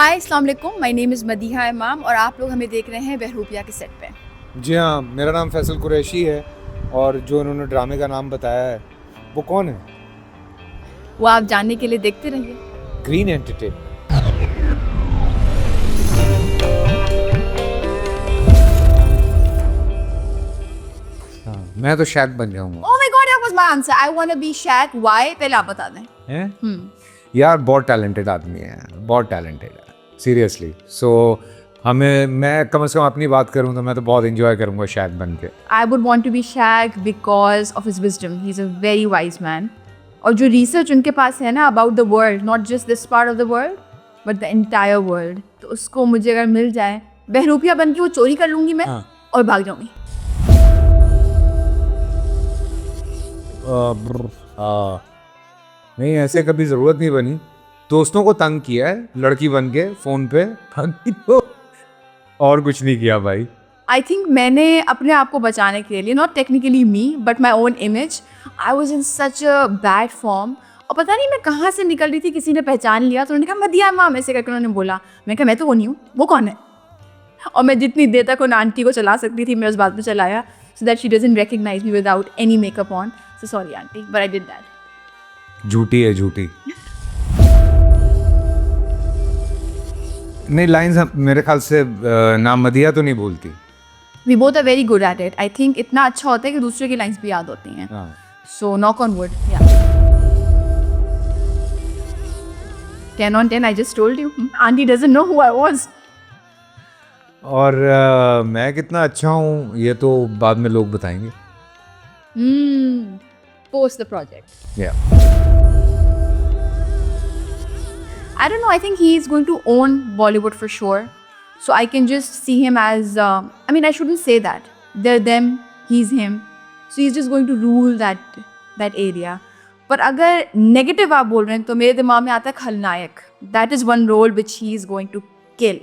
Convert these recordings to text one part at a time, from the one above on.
हाय अस्सलाम वालेकुम, my name is Madiha इमाम और आप लोग हमें देख रहे हैं बहरूपिया के सेट पे। जी हाँ, मेरा नाम फैसल कुरैशी है और जो इन्होंने ड्रामे का नाम बताया है वो कौन है? वो आप जानने के लिए देखते रहिए। Green entertainment. हाँ, मैं तो शैक बन जाऊंगा। Oh my god, that was my answer. I want to be शैक। व्हाई? पहले आप बता दें। हैं? यार बहुत टैलेंटेड आदमी है, बहुत टैलेंटेड है सीरियसली। सो मैं कम से कम अपनी बात करूँ तो मैं तो बहुत एंजॉय करूँगा शैक बन के। I would want to be Shaq because of his wisdom. He's a very wise man. और जो रिसर्च उनके पास है ना about the world, not just this part of the world, but the entire world, तो उसको मुझे अगर मिल जाए, बहरूपिया बन के वो चोरी कर लूँगी मैं और भाग जाऊँगी। नहीं, ऐसे कभी ज़रूरत नहीं बनी। दोस्तों को तंग किया है लड़की बन के फ़ोन पे, बाकी तो और कुछ नहीं किया भाई। I think मैंने अपने आप को बचाने के लिए, not technically me, but my own image, I was in such a bad form. और पता नहीं मैं कहाँ से निकल रही थी, किसी ने पहचान लिया तो उन्होंने कहा मदिया मैम, ऐसे करके उन्होंने बोला। मैं कहा मैं तो वो नहीं हूँ, वो कौन है? और मैं जितनी देर तक उन आंटी को चला सकती थी मैं उस बात में चलाया, so that she doesn't recognize me without any makeup on. So sorry auntie, but I did that. झूठी है झूठी। नहीं, लाइंस मेरे ख्याल से नाम मदिया तो नहीं भूलती। We both are very good at it. I think इतना अच्छा होता है कि दूसरे की लाइंस भी याद होती हैं। So knock on wood, yeah. 10 on 10, I just told you. Auntie doesn't know who I was. और मैं कितना अच्छा हूँ ये तो बाद में लोग बताएंगे। Post the project. Yeah. I don't know. I think he is going to own Bollywood for sure. So I can just see him as. I mean, I shouldn't say that. They're them. He's him. So he's just going to rule that area. पर अगर negative आप बोल रहे हैं तो मेरे दिमाग में आता है खलनायक. That is one role which he is going to kill.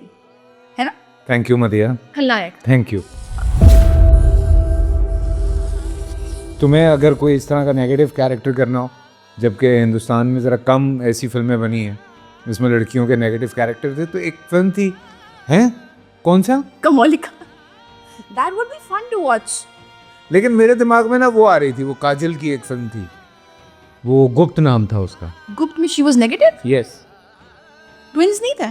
है ना? Thank you मदिया। खलनायक। Thank you। तुम्हें अगर कोई इस तरह का नेगेटिव कैरेक्टर करना हो, जबकि हिंदुस्तान में ज़रा कम ऐसी फिल्में बनी हैं जिसमें लड़कियों के नेगेटिव कैरेक्टर थे, तो एक फिल्म थी, हैं कौन सा? Komolika. That would be fun to watch. लेकिन मेरे दिमाग में ना वो आ रही थी, वो काजल की एक फिल्म थी, वो गुप्त नाम था उसका। गुप्त में she was negative? Yes। Twins नहीं थे?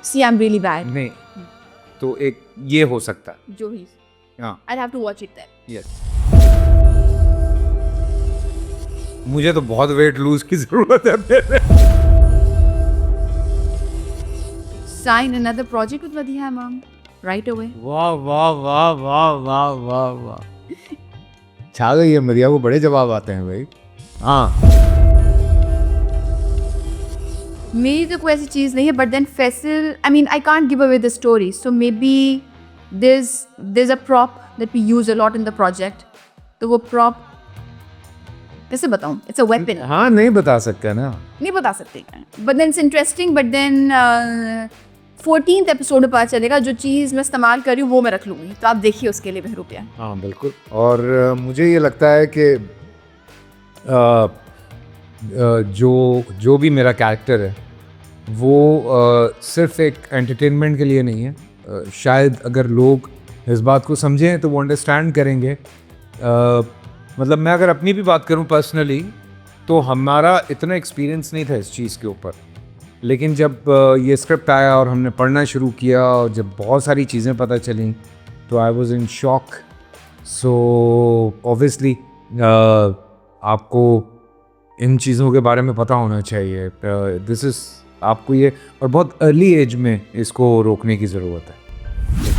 See, I'm really bad. नहीं, तो एक ये हो सकता है। जो भी। हाँ। I'll have to watch it then. Yes। मुझे तो बहुत वेट लूज की जरूरत है मेरे। Sign another project with Madiha Imam right away. वाह वाह वाह वाह वाह वाह वाह, छा गई है मदिया को, बड़े जवाब आते हैं भाई। हाँ, मेरी तो कोई ऐसी चीज़ नहीं है, but then Faisal, I mean, I can't give away the story, so maybe there's a prop that we use a lot in the project. तो वो prop कैसे बताऊँ? It's a weapon. हाँ नहीं बता सकता ना। नहीं बता सकते हैं, but then it's interesting, but then 14th episode में पता चलेगा जो चीज़ मैं इस्तेमाल कर रही हूँ वो मैं रख लूँगी, तो आप देखिए उसके लिए बहरूपिया। हाँ बिल्कुल। और मुझे ये लगता है कि जो भी मेरा कैरेक्टर है वो सिर्फ एक एंटरटेनमेंट के लिए नहीं है। शायद अगर लोग इस बात को समझें तो वो अंडरस्टैंड करेंगे। मतलब मैं अगर अपनी भी बात करूं पर्सनली, तो हमारा इतना एक्सपीरियंस नहीं था इस चीज़ के ऊपर, लेकिन जब ये स्क्रिप्ट आया और हमने पढ़ना शुरू किया और जब बहुत सारी चीज़ें पता चलीं तो I was in shock. So obviously आपको इन चीज़ों के बारे में पता होना चाहिए। दिस इज़ आपको ये, और बहुत अर्ली एज में इसको रोकने की ज़रूरत है।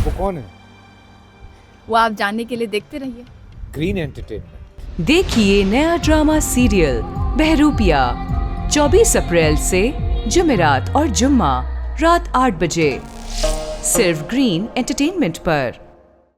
वो कौन है? वो आप जानने के लिए देखते रहिए। Green entertainment. देखिए नया ड्रामा सीरियल बहरूपिया 24 अप्रैल से जुमेरात और जुम्मा रात 8 बजे सिर्फ ग्रीन एंटरटेनमेंट पर।